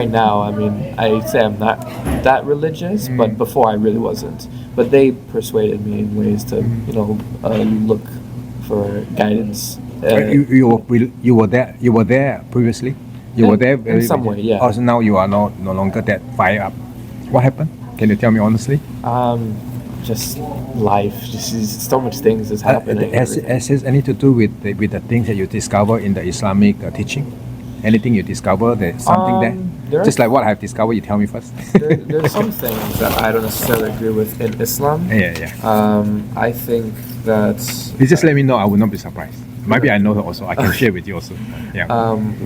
Right now, I mean, I say I'm not that religious, but before I really wasn't. But they persuaded me in ways to, look for guidance. You were there. You were there previously. You were there in some way, yeah. Also, now you are no longer that fired up. What happened? Can you tell me honestly? Just life. Just so much things is happening. Has it anything to do with the things that you discover in the Islamic teaching? Anything you discover, there's something there? Just like what I've discovered, you tell me first. There's some things that I don't necessarily agree with in Islam. Yeah. I think that... You just let me know, I will not be surprised. Maybe I know also, I can share with you also. Yeah.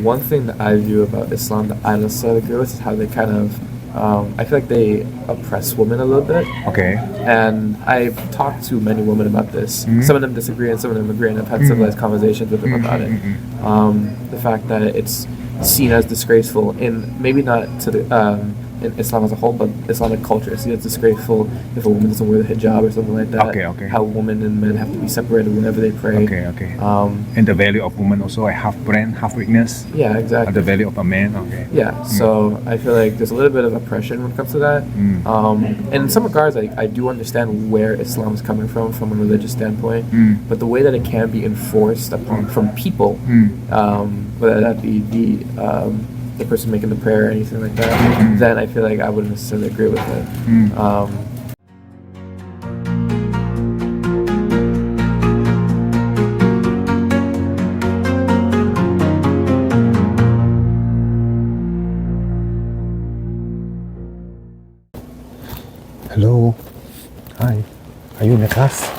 One thing that I view about Islam that I don't necessarily agree with is how they kind of... I feel like they oppress women a little bit. Okay. And I've talked to many women about this. Some of them disagree and some of them agree, and I've had civilized conversations with them about it. The fact that it's seen as disgraceful maybe not to the in Islam as a whole, but Islamic culture. It's seen as disgraceful if a woman doesn't wear the hijab or something like that. Okay. How women and men have to be separated whenever they pray. Okay. And the value of woman also, half brand, half weakness. Yeah, exactly. The value of a man. Okay. Yeah. So I feel like there's a little bit of oppression when it comes to that. And in some regards, I do understand where Islam is coming from a religious standpoint. But the way that it can be enforced upon from people, whether that be the person making the prayer or anything like that, then I feel like I wouldn't necessarily agree with it. Hello. Hi. Are you in the class?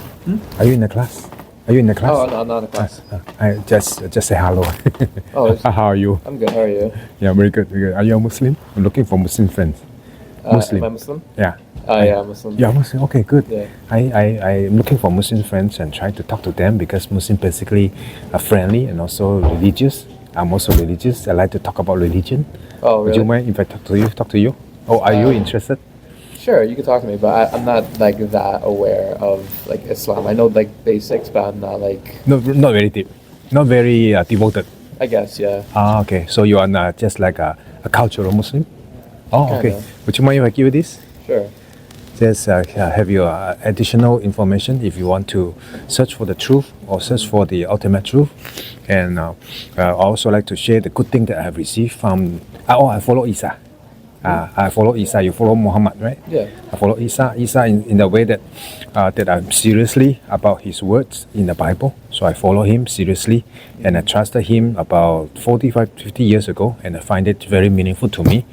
Are you in the class? Are you in the class? Oh, no, I'm not in a class. I just say hello. How are you? I'm good. How are you? Yeah, very good. Are you a Muslim? I'm looking for Muslim friends. Muslim. Am I Muslim? Yeah. Yeah, I'm Muslim. You're Muslim? Okay, good. Yeah. I'm looking for Muslim friends and try to talk to them because Muslim basically are friendly and also religious. I'm also religious. I like to talk about religion. Oh, really? Would you mind if I talk to you? Oh, are you interested? Sure, you can talk to me, but I'm not like that aware of like Islam. I know like basics, but I'm not like... No, not very deep. Not very devoted. I guess, yeah. Okay. So you are just like a cultural Muslim? Oh, Kinda. okay. Would you mind if I give you this? Sure. Just have your additional information if you want to search for the truth or search for the ultimate truth. And I also like to share the good thing that I have received from... I follow Isa. I follow Isa. You follow Muhammad, right? Yeah. I follow Isa in the way that I'm seriously about his words in the Bible. So I follow him seriously, and I trusted him about 45, 50 years ago, and I find it very meaningful to me.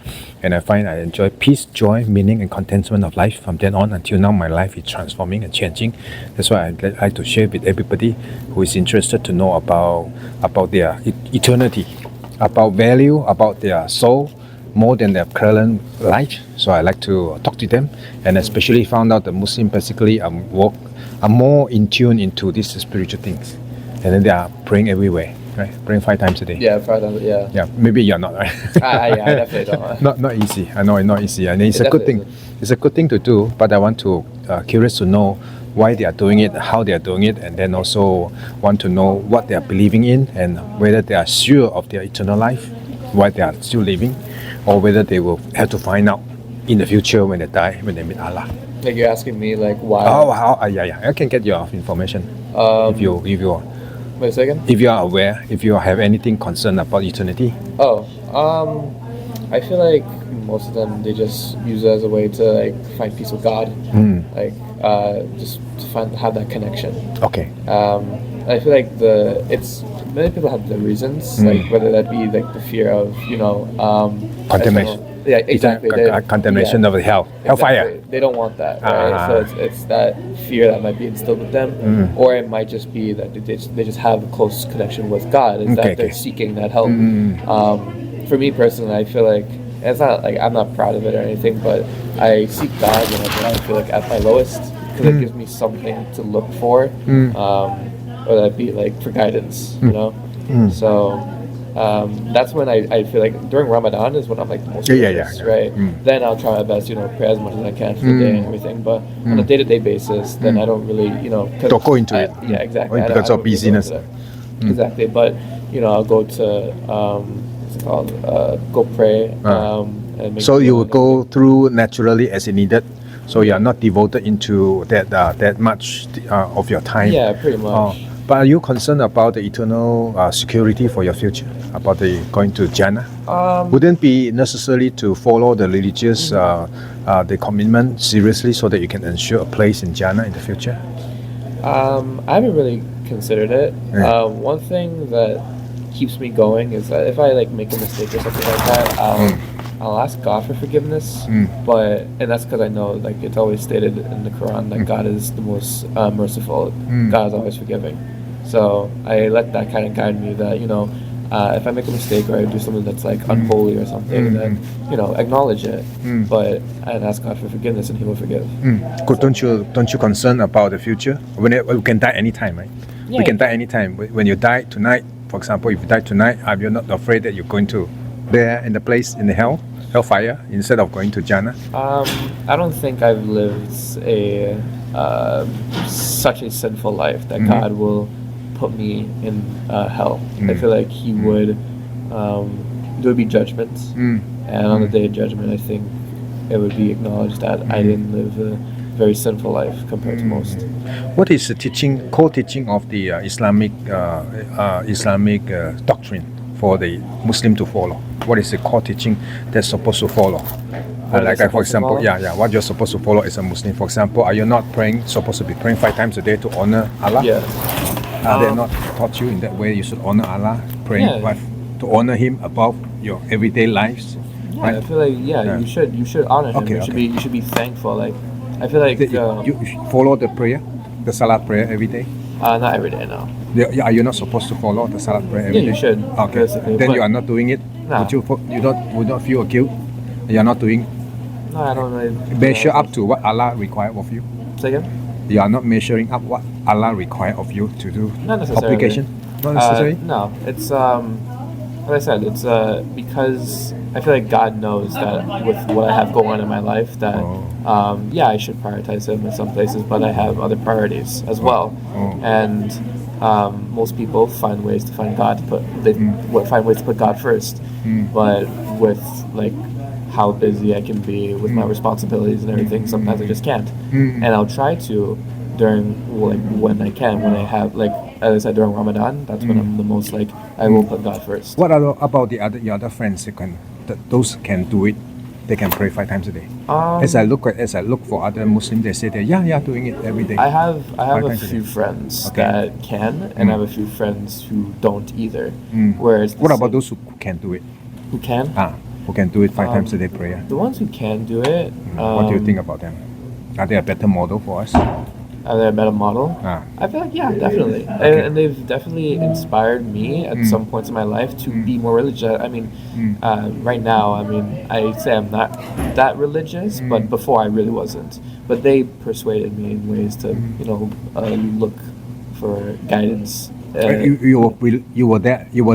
And I find I enjoy peace, joy, meaning, and contentment of life from then on until now. My life is transforming and changing. That's why I like to share with everybody who is interested to know about their eternity, about value, about their soul, more than their current life. So I like to talk to them, and especially found out that Muslims basically are more in tune into these spiritual things, and then they are praying everywhere, right? Praying 5 times a day. Yeah, 5 times. Yeah. Yeah, maybe you're not, right? I definitely don't. not easy. I know it's not easy, and it's a good thing. It's a good thing to do, but I want to curious to know why they are doing it, how they are doing it, and then also want to know what they are believing in and whether they are sure of their eternal life, why they are still living, or whether they will have to find out in the future when they die, when they meet Allah. Like you're asking me like why? Oh, how? Yeah. I can get your information if you Wait a second. If you are aware, if you have anything concerned about eternity. Oh, I feel like most of them they just use it as a way to like find peace with God, like just to have that connection. Okay. I feel like many people have their reasons, like whether that be like the fear of condemnation. Yeah, exactly. Condemnation of the hellfire. Exactly. They don't want that, right? So it's that fear that might be instilled with them, or it might just be that they just have a close connection with God. Is that they're seeking that help. For me personally, I feel like it's not like I'm not proud of it or anything, but I seek God whenever I feel like at my lowest because it gives me something to look for, or that be like for guidance, you know. So. That's when I feel like during Ramadan is when I'm like the most religious, right? Then I'll try my best, pray as much as I can for the day and everything. But on a day-to-day basis, then I don't really, don't go into it. Yeah, exactly. Because of busyness. Exactly, but I'll go to called? Go pray. And make So you will people go through naturally as it needed. So you are not devoted into that much of your time. Yeah, pretty much. But are you concerned about the eternal security for your future? About the going to Jannah? Wouldn't be necessary to follow the religious the commitment seriously so that you can ensure a place in Jannah in the future? I haven't really considered it. Yeah. One thing that keeps me going is that if I like make a mistake or something like that, I'll ask God for forgiveness. And that's because I know like it's always stated in the Quran that God is the most merciful. God is always forgiving. So I let that kind of guide me that if I make a mistake or I do something that's like unholy or something, then acknowledge it, and ask God for forgiveness, and He will forgive. Good. Don't you concern about the future? We can die anytime, right? Yeah. We can die anytime. When you die tonight, for example, if you die tonight, are you not afraid that you're going to there in the place in the hellfire instead of going to Jannah? I don't think I've lived such a sinful life that God will put me in hell. I feel like He would. There would be judgment, and on the day of judgment, I think it would be acknowledged that I didn't live a very sinful life compared to most. What is the core teaching of the Islamic doctrine for the Muslim to follow? What is the core teaching they're supposed to follow? For example, what you're supposed to follow as a Muslim. For example, are you not supposed to be praying 5 times a day to honor Allah? Yeah. They not taught you in that way you should honor Allah, praying to honor Him above your everyday lives? Yeah, right? I feel like you should honor Him. You should be thankful. Like I feel like you follow the prayer, the Salat prayer every day. Not every day, no. Are you not supposed to follow the Salat prayer every day? You should. Okay. Then you are not doing it. No. Would not feel guilt? You are not doing. No, I don't really. Measure up to what Allah requires of you. Say again? You are not measuring up what Allah requires of you to do. Not necessarily. Obligation. Not necessarily. No, it's like I said, it's because I feel like God knows that with what I have going on in my life that I should prioritize Him in some places, but I have other priorities as well. And most people find ways to find God find ways to put God first. But with like how busy I can be with my responsibilities and everything, sometimes I just can't. And I'll try to during when I can, when I have as I said during Ramadan, that's when I'm the most I will put God first. What about your other friends? Those can do it. They can pray 5 times a day. As I look for other Muslims, they say they're doing it every day. I have a few friends that can, and I have a few friends who don't either. Whereas what about those who can do it? Who can? Who can do it 5 times a day prayer? The ones who can do it. What do you think about them? Are they a better model for us? Are they a better model? I feel like definitely, and they've definitely inspired me at some points in my life to be more religious. I mean, right now, I say I'm not that religious, but before I really wasn't. But they persuaded me in ways to look for guidance. You were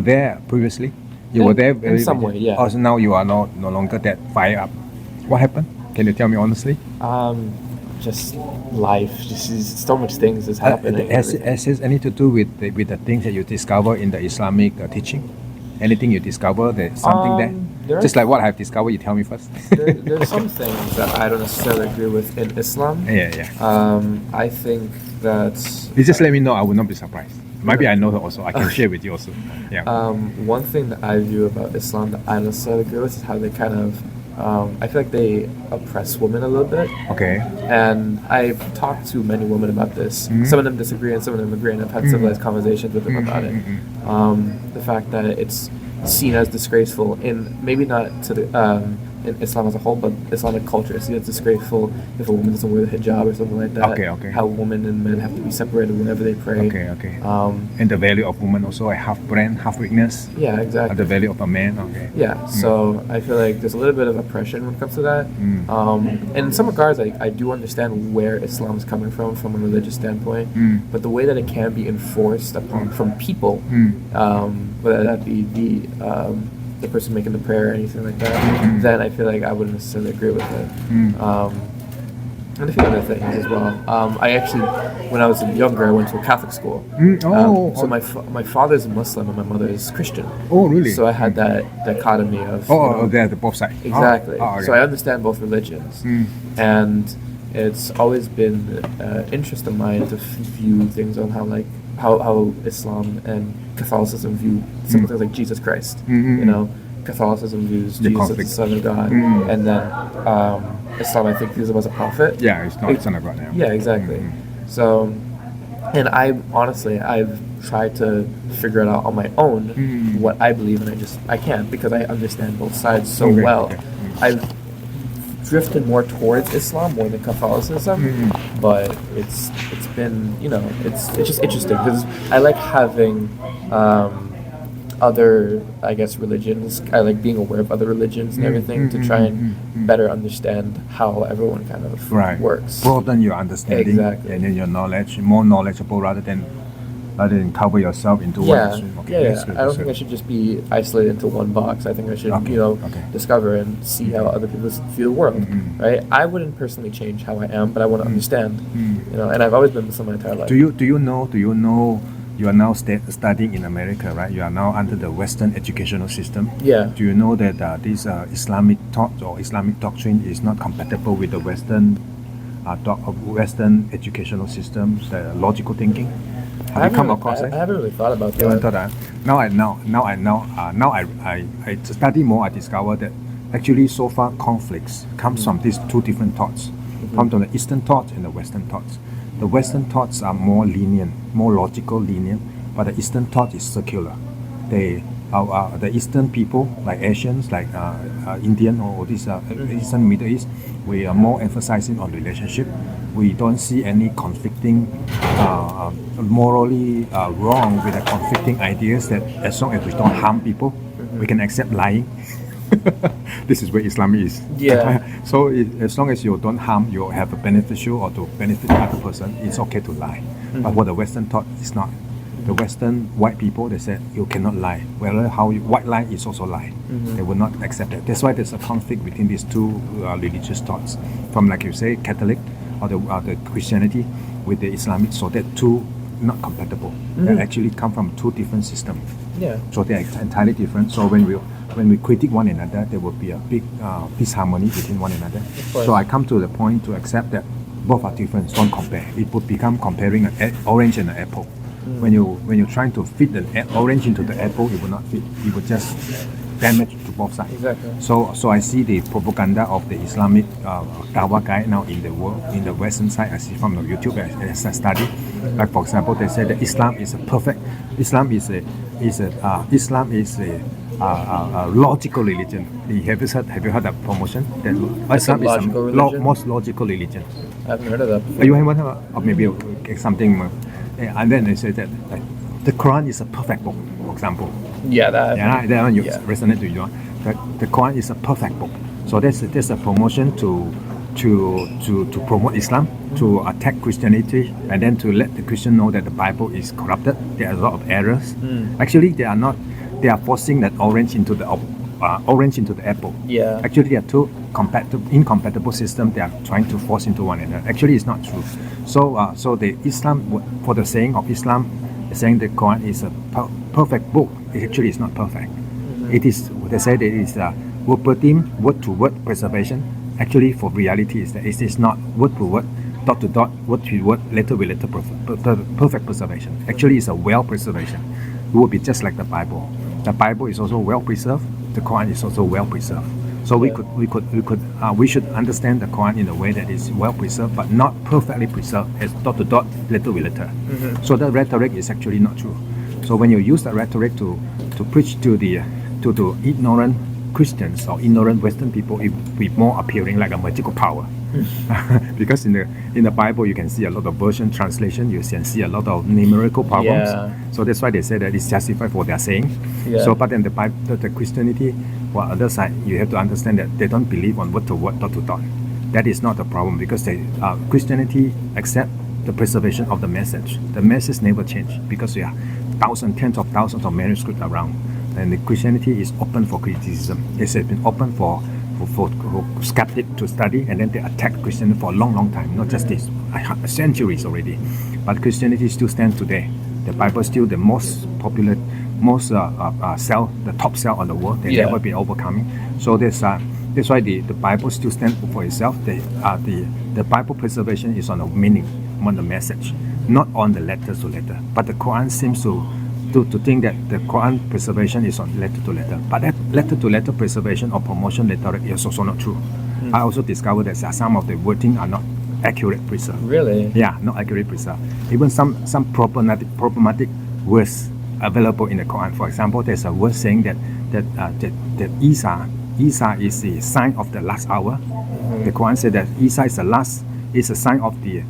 there previously. You were there in some way, yeah. Also, now you are no longer that fired up. What happened? Can you tell me honestly? Just life, just so much things is happening. Has it anything to do with the things that you discover in the Islamic teaching? Anything you discover, there's something there? Just like what I've discovered, you tell me first. There's some things that I don't necessarily agree with in Islam. I think that... You just let me know, I will not be surprised. Maybe I know her also, I can share with you also. One thing that I view about Islam that I don't necessarily agree with is how they kind of... I feel like they oppress women a little bit. Okay. And I've talked to many women about this. Some of them disagree and some of them agree, and I've had civilized conversations with them about it. The fact that it's seen as disgraceful maybe not to the in Islam as a whole, but Islamic culture. It's disgraceful if a woman doesn't wear the hijab or something like that. Okay. How women and men have to be separated whenever they pray. Okay. And the value of woman also, half brand, half weakness. Yeah, exactly. The value of a man. Okay. Yeah. So I feel like there's a little bit of oppression when it comes to that. And in some regards, I do understand where Islam is coming from a religious standpoint. But the way that it can be enforced upon from people, whether that be the person making the prayer or anything like that, then I feel like I wouldn't necessarily agree with it. And a few other things as well. I actually, when I was younger, I went to a Catholic school. So my father's Muslim and my mother is Christian. Oh, really? So I had that dichotomy of... they're the both sides. Exactly. Okay. So I understand both religions. And it's always been an interest of mine to view things on how Islam and Catholicism view some things like Jesus Christ. You know, Catholicism views Jesus as the Son of God, and then Islam, I think, views him as a prophet. Yeah, it's not Son of God now. Yeah, exactly. So, and I've tried to figure it out on my own what I believe, and I can't, because I understand both sides so well. Okay. I've drifted more towards Islam more than Catholicism, but it's been, you know, it's just interesting because I like having other, I guess, religions. I like being aware of other religions and everything to try and better understand how everyone kind of works. Broaden your understanding, exactly, and then your knowledge, more knowledgeable rather than cover yourself into one. I don't think I should just be isolated into one box. I think I should, discover and see how other people see the world. Right? I wouldn't personally change how I am, but I want to understand. You know, and I've always been Muslim my entire life. Do you know? You are now studying in America, right? You are now under the Western educational system. Yeah. Do you know that this Islamic thought or Islamic doctrine is not compatible with the Western educational system, the logical thinking? Have you come across it? I haven't really thought about that. You haven't thought that? Now I study more. I discover that actually so far conflicts comes from these two different thoughts, come from the Eastern thought and the Western thoughts. The Western thoughts are more lenient, more logical, lenient, but the Eastern thought is circular. The Eastern people, like Asians, like Indian or this Eastern Middle East, we are more emphasizing on relationship. We don't see any conflicting, morally wrong with the conflicting ideas that as long as we don't harm people, we can accept lying. This is where Islam is. Yeah. So as long as you don't harm, you have a beneficial or to benefit the other person, it's okay to lie. But what the Western thought is not. The Western white people, they said you cannot lie. Whether white lie is also lie. They will not accept that. That's why there's a conflict between these two religious thoughts. From, like you say, Catholic or the Christianity with the Islamic. So that two not compatible. They actually come from two different systems. Yeah. So they are entirely different. So when we critique one another, there will be a big disharmony between one another. So I come to the point to accept that both are different. Don't compare. It would become comparing an orange and an apple. When you're trying to fit the orange into the apple, it will not fit. It will just damage to both sides. Exactly. So I see the propaganda of the Islamic Dawa guy now in the world, in the Western side. I see from the YouTube as I study. Like for example, they say that Islam is a logical religion. Have you heard that promotion? That Islam is the most logical religion. I haven't heard of that before. You haven't heard of, or maybe something. And then they say that like, the Quran is a perfect book, for example. Yeah, that one you resonate to you. The Quran is a perfect book. So there's a promotion to promote Islam, to attack Christianity, and then to let the Christian know that the Bible is corrupted. There are a lot of errors. Actually, they are not. They are forcing that orange into the apple. Yeah. Actually, they are two incompatible systems. They are trying to force into one another. Actually, it's not true. So the Islam, for the saying of Islam, saying the Quran is a perfect book. It actually is not perfect. It is. They say that it is verbatim, word to word preservation. Actually, for reality, is that it is not word to word, dot to dot, word to word, letter to letter, perfect preservation. Actually, it's a well preservation. It would be just like the Bible. The Bible is also well preserved. The Quran is also well preserved. So we should understand the Quran in a way that is well preserved, but not perfectly preserved as dot to dot, letter with letter. So the rhetoric is actually not true. So when you use the rhetoric to preach to the ignorant Christians or ignorant Western people, it will be more appearing like a magical power. Because in the Bible you can see a lot of version translation, you can see a lot of numerical problems. So that's why they say that it's justified for their saying. So but then the Christianity, well, other side, you have to understand that they don't believe on word to word, dot to dot. That is not a problem because Christianity accept the preservation of the message. The message never change because there are tens of thousands of manuscripts around, and the Christianity is open for criticism. It has been open for who scrapped it to study, and then they attacked Christianity for a long time, not just this, centuries already. But Christianity still stands today. The Bible is still the most popular, most the top sell on the world. They never been overcoming. So that's why the Bible still stands for itself. The Bible preservation is on the meaning, on the message, not on the letter to letter. But the Quran seems to think that the Quran preservation is on letter to letter. But that letter to letter preservation or promotion rhetoric is also not true. I also discovered that some of the wording are not accurate preserved. Really? Yeah, not accurate preserved. Even some problematic words available in the Quran. For example, there's a word saying that Isa is the sign of the last hour. The Quran said that Isa is a sign of the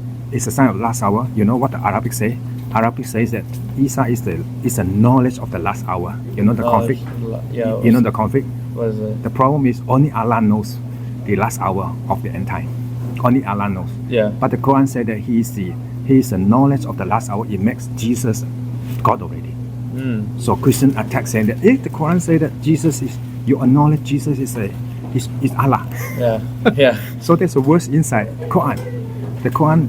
last hour. You know what the Arabic say? Arabic says that Isa is the knowledge of the last hour. You know the conflict? Yeah. You know the conflict? What is it? The problem is only Allah knows the last hour of the end time. Only Allah knows. Yeah. But the Quran said that He is the knowledge of the last hour. It makes Jesus God already. So Christian attack saying that the Quran say that Jesus is, you acknowledge Jesus is Allah. Yeah. Yeah. So there's a verse inside Quran. The Quran.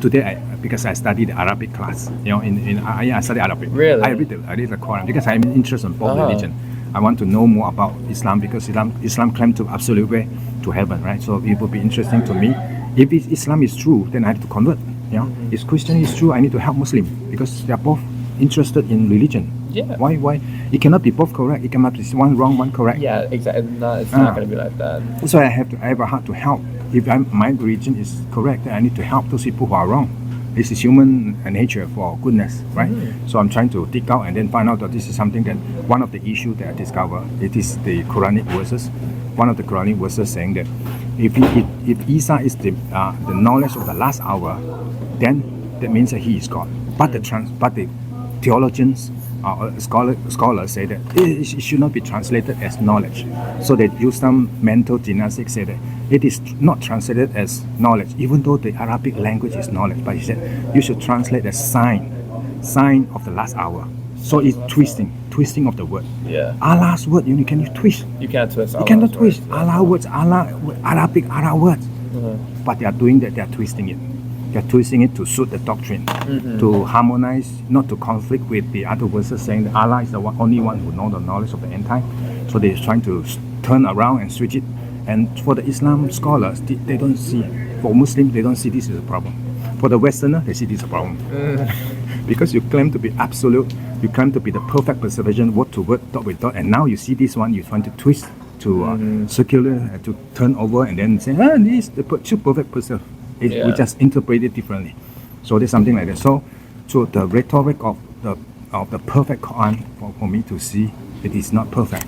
Today, because I studied the Arabic class, I study Arabic. Really? I read the Quran because I'm interested in both religion. I want to know more about Islam because Islam claims to absolute way to heaven, right? So it would be interesting to me. If Islam is true, then I have to convert. If Christian is true, I need to help Muslim because they are both interested in religion. Yeah. Why? It cannot be both correct. It cannot be one wrong, one correct. Yeah, exactly. It's not going to be like that. So I have a heart to help. If my religion is correct, then I need to help those people who are wrong. This is human nature for goodness, right? So I'm trying to dig out and then find out that this is something that one of the issues that I discovered. It is the Quranic verses. One of the Quranic verses saying that if Isa is the knowledge of the last hour, then that means that he is God. But the theologians scholars say that it should not be translated as knowledge. So they use some mental gymnastics, say that it is not translated as knowledge, even though the Arabic language is knowledge. But he said you should translate as sign of the last hour. So it's twisting of the word. Yeah. Allah's word, can you twist? You can't twist. You cannot twist. Allah words, Arabic words. But they are doing that. They are twisting it. They're twisting it to suit the doctrine, to harmonize, not to conflict with the other verses saying that Allah is the only one who knows the knowledge of the end time. So they're trying to turn around and switch it. And for the Islam scholars, they don't see. For Muslims, they don't see this as a problem. For the Westerner, they see this as a problem. Because you claim to be absolute, you claim to be the perfect preservation, word to word, dot with dot, and now you see this one, you're trying to twist to circular, to turn over, and then say, this is the perfect preserve. We just interpret it differently. So there's something like that. So the rhetoric of the perfect Quran, for me to see, it is not perfect.